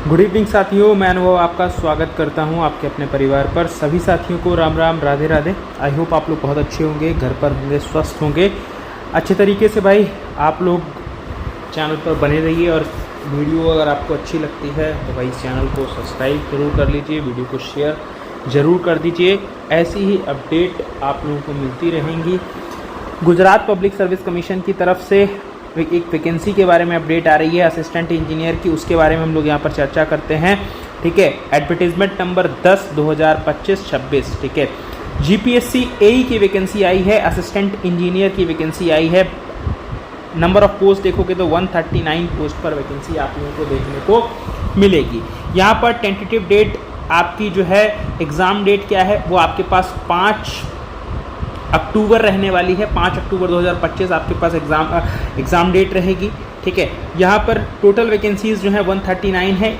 Good evening साथियों, मैं अनुभव आपका स्वागत करता हूं आपके अपने परिवार पर। सभी साथियों को राम राम, राधे राधे। आई होप आप लोग बहुत अच्छे होंगे, घर पर होंगे, स्वस्थ होंगे अच्छे तरीके से। भाई आप लोग चैनल पर बने रहिए और वीडियो अगर आपको अच्छी लगती है तो भाई इस चैनल को सब्सक्राइब जरूर कर लीजिए, वीडियो को शेयर ज़रूर कर दीजिए। ऐसी ही अपडेट आप लोगों को मिलती रहेंगी। गुजरात पब्लिक सर्विस कमीशन की तरफ से एक वैकेंसी के बारे में अपडेट आ रही है असिस्टेंट इंजीनियर की, उसके बारे में हम लोग यहाँ पर चर्चा करते हैं। ठीक है, एडवर्टीजमेंट नंबर 10/2025-26। ठीक है, जीपीएससी एई की वैकेंसी आई है, असिस्टेंट इंजीनियर की वैकेंसी आई है। नंबर ऑफ पोस्ट देखोगे तो 139 पोस्ट पर वैकेंसी आप लोगों को देखने को मिलेगी। यहाँ पर टेंटेटिव डेट आपकी जो है, एग्ज़ाम डेट क्या है वो आपके पास 5 अक्टूबर रहने वाली है। 5 अक्टूबर 2025 आपके पास एग्ज़ाम डेट रहेगी। ठीक है, यहाँ पर टोटल वैकेंसीज़ जो है 139 है।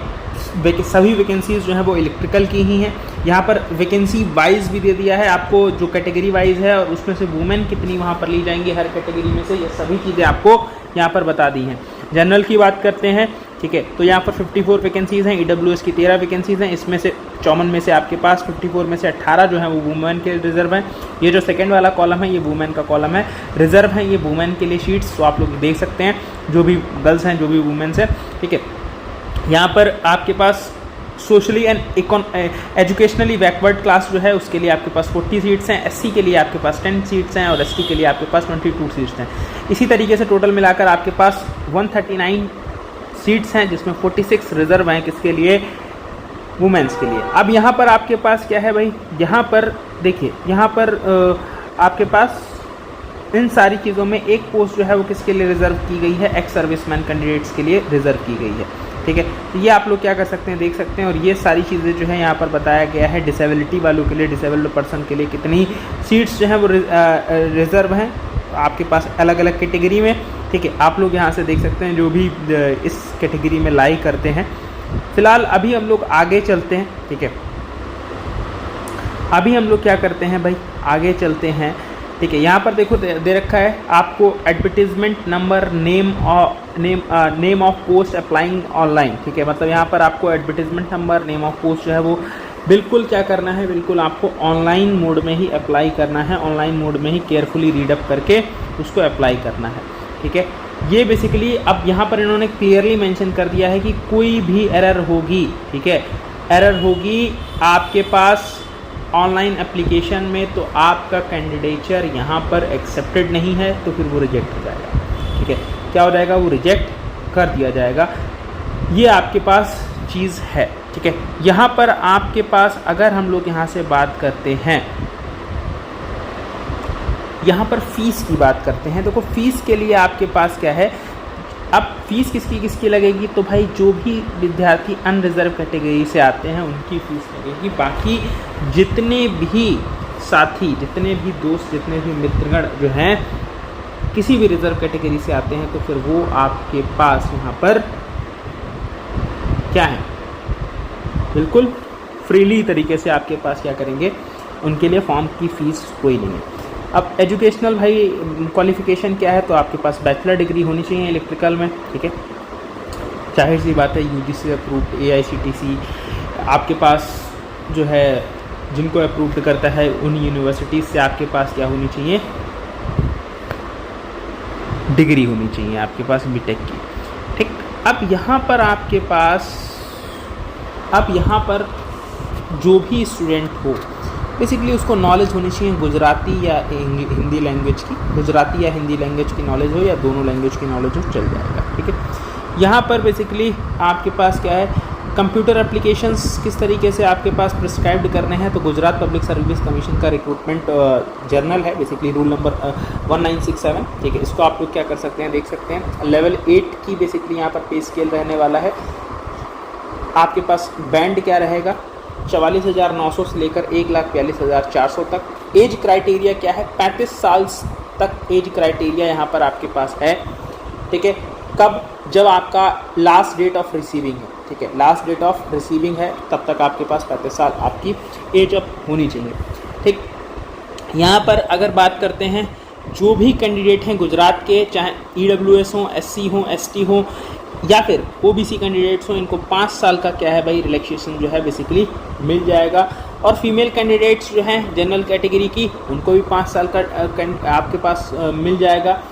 सभी वैकेंसीज़ जो है वो इलेक्ट्रिकल की ही हैं। यहाँ पर वैकेंसी वाइज भी दे दिया है आपको, जो कैटेगरी वाइज है और उसमें से वुमेन कितनी वहाँ पर ली जाएंगी हर कैटेगरी में से, ये सभी चीज़ें आपको यहाँ पर बता दी हैं। जनरल की बात करते हैं, ठीक है, तो यहाँ पर 54 वैकेंसीज़ हैं। ईडब्ल्यूएस की 13 वैकेंसीज़ हैं। इसमें से 54 में से आपके पास 54 में से 18 जो है वो वुमेन के रिजर्व हैं। ये जो सेकंड वाला कॉलम है ये वुमेन का कॉलम है, रिजर्व है ये वुमेन के लिए शीट्स, तो आप लोग देख सकते हैं जो भी गर्ल्स हैं, जो भी वुमेन्स हैं। ठीक है, यहाँ पर आपके पास socially and educationally backward class जो है उसके लिए आपके पास 40 सीट्स हैं। एससी के लिए आपके पास 10 सीट्स हैं और एसटी के लिए आपके पास 22 सीट्स हैं। इसी तरीके से टोटल मिलाकर आपके पास 139 सीट्स हैं, जिसमें 46 रिजर्व हैं किसके लिए, वुमेन्स के लिए। अब यहाँ पर आपके पास क्या है भाई, यहाँ पर देखिए, यहाँ पर आपके पास इन सारी चीज़ों में एक पोस्ट जो है वो किसके लिए रिजर्व की गई है, एक्स सर्विसमैन कैंडिडेट्स के लिए रिजर्व की गई है। ठीक है, तो ये आप लोग क्या कर सकते हैं, देख सकते हैं। और ये सारी चीज़ें जो है यहाँ पर बताया गया है, डिसेबिलिटी वालों के लिए, डिसेबल्ड पर्सन के लिए कितनी सीट्स जो हैं वो रिजर्व हैं आपके पास अलग अलग कैटेगरी में। ठीक है, आप लोग यहाँ से देख सकते हैं जो भी इस कैटेगरी में लाई करते हैं। फिलहाल अभी हम लोग आगे चलते हैं। ठीक है, अभी हम लोग क्या करते हैं भाई, आगे चलते हैं। ठीक है, यहाँ पर देखो दे रखा है आपको advertisement number, name of post applying online. ठीक है, मतलब यहाँ पर आपको advertisement number, name of post जो है वो बिल्कुल क्या करना है, बिल्कुल आपको ऑनलाइन मोड में ही अप्लाई करना है। ऑनलाइन मोड में ही केयरफुली रीडअप करके उसको अप्लाई करना है। ठीक है, ये बेसिकली अब यहाँ पर इन्होंने क्लियरली मेंशन कर दिया है कि कोई भी एरर होगी, ठीक है, एरर होगी आपके पास ऑनलाइन एप्लीकेशन में, तो आपका कैंडिडेचर यहाँ पर एक्सेप्टेड नहीं है तो फिर वो रिजेक्ट हो जाएगा। ठीक है, क्या हो जाएगा, वो रिजेक्ट कर दिया जाएगा। ये आपके पास चीज़ है। ठीक है, यहाँ पर आपके पास अगर हम लोग यहाँ से बात करते हैं, यहाँ पर फ़ीस की बात करते हैं। देखो फ़ीस के लिए आपके पास क्या है, अब फीस किसकी किसकी लगेगी, तो भाई जो भी विद्यार्थी अनरिजर्व कैटेगरी से आते हैं उनकी फ़ीस लगेगी। बाकी जितने भी साथी, जितने भी दोस्त, जितने भी मित्रगण जो हैं किसी भी रिजर्व कैटेगरी से आते हैं तो फिर वो आपके पास यहाँ पर क्या है, बिल्कुल फ्रीली तरीके से आपके पास क्या करेंगे, उनके लिए फॉर्म की फ़ीस कोई नहीं है। अब एजुकेशनल भाई क्वालिफ़िकेशन क्या है, तो आपके पास बैचलर डिग्री होनी चाहिए इलेक्ट्रिकल में। ठीक है, जाहिर सी बात है, यूजीसी अप्रूव्ड, एआईसीटीसी आपके पास जो है जिनको अप्रूव्ड करता है उन यूनिवर्सिटीज़ से आपके पास क्या होनी चाहिए, डिग्री होनी चाहिए आपके पास बीटेक की। ठीक, अब यहाँ पर आपके पास, अब यहाँ पर जो भी स्टूडेंट हो बेसिकली उसको नॉलेज होनी चाहिए गुजराती या हिंदी लैंग्वेज की, गुजराती या हिंदी लैंग्वेज की नॉलेज हो या दोनों लैंग्वेज की नॉलेज हो, चल जाएगा। ठीक है, यहाँ पर बेसिकली आपके पास क्या है, कंप्यूटर एप्लीकेशंस किस तरीके से आपके पास प्रिस्क्राइब्ड करने हैं, तो गुजरात पब्लिक सर्विस कमीशन का रिक्रूटमेंट जर्नल है, बेसिकली रूल नंबर 1967। ठीक है, इसको आप लोग क्या कर सकते हैं, देख सकते हैं। लेवल 8 की बेसिकली यहाँ पर पे स्केल रहने वाला है। आपके पास बैंड क्या रहेगा, 44,900 से लेकर 1,42,400 तक। एज क्राइटेरिया क्या है, 35 साल तक एज क्राइटेरिया यहाँ पर आपके पास है। ठीक है, कब, जब आपका लास्ट डेट ऑफ रिसीविंग है। ठीक है, लास्ट डेट ऑफ रिसीविंग है तब तक आपके पास 35 साल आपकी एज अप होनी चाहिए। ठीक, यहाँ पर अगर बात करते हैं जो भी कैंडिडेट हैं गुजरात के, चाहे ईडब्ल्यूएस हों, एससी हों, एसटी हों, या फिर ओबीसी कैंडिडेट्स हो, इनको 5 साल का क्या है भाई रिलैक्सेशन जो है बेसिकली मिल जाएगा। और फीमेल कैंडिडेट्स जो हैं जनरल कैटेगरी की, उनको भी 5 साल का आपके पास मिल जाएगा।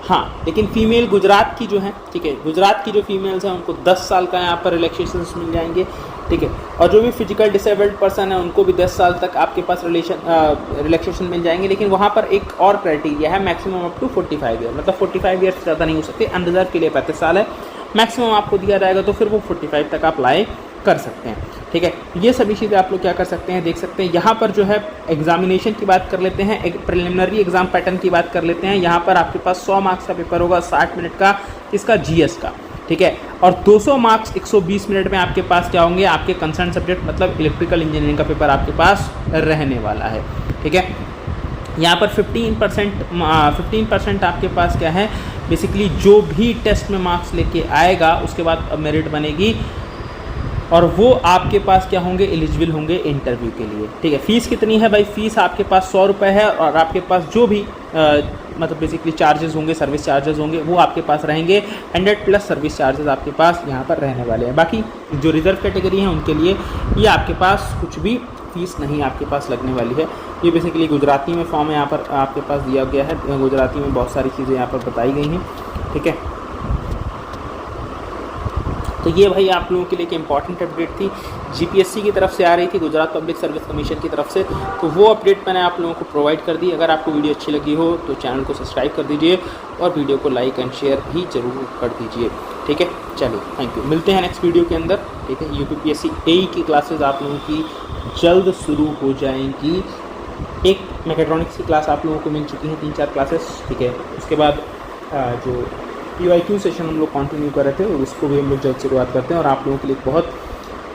हाँ, लेकिन फीमेल गुजरात की जो है, ठीक है, गुजरात की जो फीमेल्स हैं उनको 10 साल का यहाँ पर रिलैक्सेशन मिल जाएंगे, ठीक है। और जो भी फिजिकल डिसेबल्ड पर्सन है उनको भी 10 साल तक आपके पास रिलैक्सेशन मिल जाएंगे। लेकिन वहाँ पर एक और क्राइटेरिया है, मैक्सिमम अप टू 45 ईयर, मतलब 45 ईयर से ज़्यादा नहीं हो सकते। अनरिजर्व के लिए 35 साल है, मैक्सिमम आपको दिया जाएगा, तो फिर वो 45 तक आप अप्लाई कर सकते हैं, ठीक है। ये सभी चीज़ें आप लोग क्या कर सकते हैं, देख सकते हैं। यहाँ पर जो है एग्जामिनेशन की बात कर लेते हैं, एक प्रिलिमिनरी एग्जाम पैटर्न की बात कर लेते हैं। यहाँ पर आपके पास 100 मार्क्स का पेपर होगा, 60 मिनट का इसका जीएस का, ठीक है। और 200 मार्क्स 120 मिनट में आपके पास क्या होंगे, आपके कंसर्न सब्जेक्ट मतलब इलेक्ट्रिकल इंजीनियरिंग का पेपर आपके पास रहने वाला है, ठीक है। यहाँ पर 15% आपके पास क्या है, बेसिकली जो भी टेस्ट में मार्क्स लेके आएगा उसके बाद मेरिट बनेगी, और वो आपके पास क्या होंगे, एलिजिबल होंगे इंटरव्यू के लिए, ठीक है। फीस कितनी है भाई, फीस आपके पास 100 रुपये है, और आपके पास जो भी मतलब बेसिकली चार्जेस होंगे, सर्विस चार्जेस होंगे, वो आपके पास रहेंगे। 100 प्लस सर्विस चार्जेस आपके पास यहाँ पर रहने वाले हैं। बाकी जो रिजर्व कैटेगरी हैं उनके लिए ये आपके पास कुछ भी फीस नहीं आपके पास लगने वाली है। ये बेसिकली गुजराती में फॉर्म यहाँ पर आपके पास दिया गया है, गुजराती में बहुत सारी चीज़ें यहाँ पर बताई गई हैं, ठीक है। तो ये भाई आप लोगों के लिए एक इंपॉर्टेंट अपडेट थी, जीपीएससी की तरफ से आ रही थी, गुजरात पब्लिक सर्विस कमीशन की तरफ से, तो वो अपडेट मैंने आप लोगों को प्रोवाइड कर दी। अगर आपको वीडियो अच्छी लगी हो तो चैनल को सब्सक्राइब कर दीजिए और वीडियो को लाइक एंड शेयर भी जरूर कर दीजिए, ठीक है। चलिए, थैंक यू, मिलते हैं नेक्स्ट वीडियो के अंदर, ठीक है। यूपीपीएससी एई की क्लासेज आप लोगों की जल्द शुरू हो जाएंगी। एक मैकेट्रॉनिक्स की क्लास आप लोगों को मिल चुकी हैं, 3-4 क्लासेस, ठीक है। उसके बाद जो PYQ सेशन हम लोग कंटिन्यू कर रहे थे, और उसको भी हम लोग जल्द शुरुआत करते हैं। और आप लोगों के लिए बहुत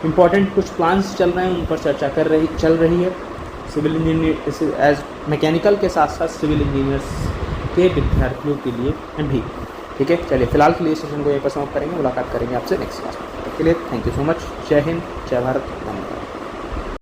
इंपॉर्टेंट कुछ प्लान्स चल रहे हैं, उन पर चर्चा चल रही है। सिविल इंजीनियर एज मैकेनिकल के साथ साथ सिविल इंजीनियर्स के विद्यार्थियों के लिए भी, ठीक है। चलिए, फिलहाल के लिए सेशन को यहीं पर समाप्त करेंगे, मुलाकात करेंगे आपसे नेक्स्ट क्लास में। तब के लिए थैंक यू सो मच। जय हिंद, जय भारत, धन्यवाद।